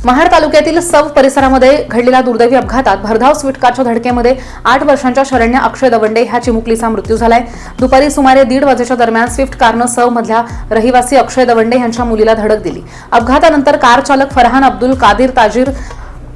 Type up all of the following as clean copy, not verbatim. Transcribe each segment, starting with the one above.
महाड तालुक्यातील सव परिसरामध्ये घडलेल्या दुर्दैवी अपघातात भरधाव स्विफ्ट कारच्या धडकेमध्ये 8 वर्षांच्या शरण्य अक्षय दवंडे ह्या चिमुकलीचा मृत्यू झालाय। दुपारी सुमारे 1:30 वाजेच्या दरम्यान स्विफ्ट कारनं सव मधल्या रहिवासी अक्षय दवंडे यांच्या मुलीला धडक दिली। अपघातानंतर कार चालक फरहान अब्दुल कादिर ताजीर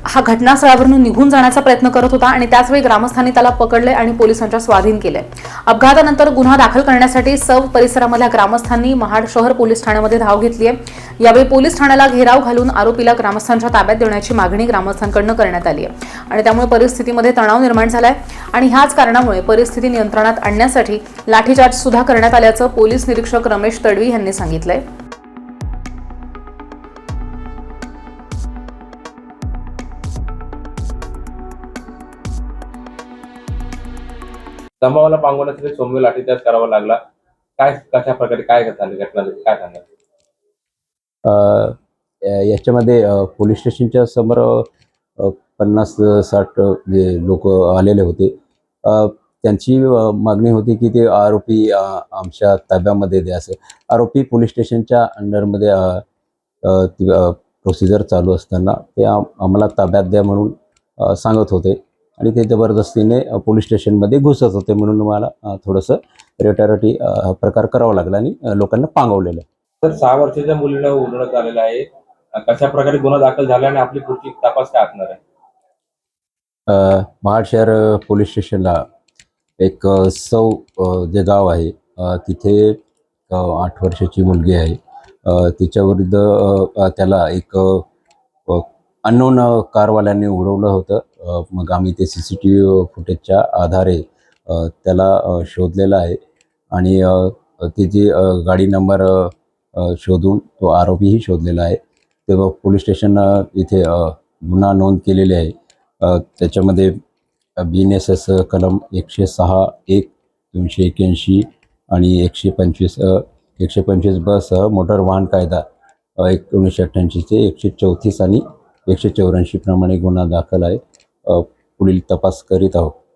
हा घटनास्थळावरून निघून जाण्याचा प्रयत्न करत होता आणि त्याचवेळी ग्रामस्थांनी त्याला पकडले आणि पोलिसांच्या स्वाधीन केले। अपघातानंतर गुन्हा दाखल करण्यासाठी सव परिसरामधल्या ग्रामस्थांनी महाड शहर पोलीस ठाण्यामध्ये धाव घेतली आहे। यावेळी पोलीस ठाण्याला घेराव घालून आरोपीला ग्रामस्थांच्या ताब्यात देण्याची मागणी ग्रामस्थांकडून करण्यात आली आहे आणि त्यामुळे परिस्थितीमध्ये तणाव निर्माण झालाय आणि ह्याच कारणामुळे परिस्थिती नियंत्रणात आणण्यासाठी लाठीचार्ज सुद्धा करण्यात आल्याचं पोलीस निरीक्षक रमेश तडवी यांनी सांगितलंय। जमावाला पांगवण्यासाठी सौम्य लाठीचार्ज करावा लागला। कशा प्रकारे काय झाली घटना, काय सांगणार? याच्यामध्ये पोलीस स्टेशनच्या समोर 50-60 जे लोक आलेले होते। त्यांची मागणी होती की ते आरोपी आमच्या ताब्यामध्ये द्या। असं आरोपी पोलीस स्टेशनच्या अंडरमध्ये प्रोसिजर चालू असताना ते आम्हाला ताब्यात द्या म्हणून सांगत होते आणि ते जबरदस्तीने पोलीस स्टेशनमध्ये घुसत होते, म्हणून मला थोडंसं रेटारेटी प्रकार करावा लागला आणि लोकांना पांगवलेलं। तर 6 वर्षाच्या मुलीला उडवण्यात आलेलं आहे। कशा प्रकारे गुन्हा दाखल झाला आणि आपली पुढची तपास काय असणार आहे? महाड शहर पोलीस स्टेशनला एक सौ जे गाव आहे तिथे 8 वर्षाची मुलगी आहे। तिच्याविरुद्ध त्याला एक अननोन कारवाल्यांनी उडवलं होतं। मग आम्ही ते CCTV फुटेजच्या आधारे त्याला शोधलेला आहे आणि त्याची गाडी नंबर शोधून तो आरोपीही शोधलेला आहे। तेव्हा पोलीस स्टेशन इथे गुन्हा नोंद केलेले आहे। त्याच्यामध्ये BNSS कलम 106(1), 281 आणि 125 बस मोटर वाहन कायदा 1988चे 134 आणि 184 प्रमाणे गुन्हा दाखल आहे। पुढील तपास करीत आहोत।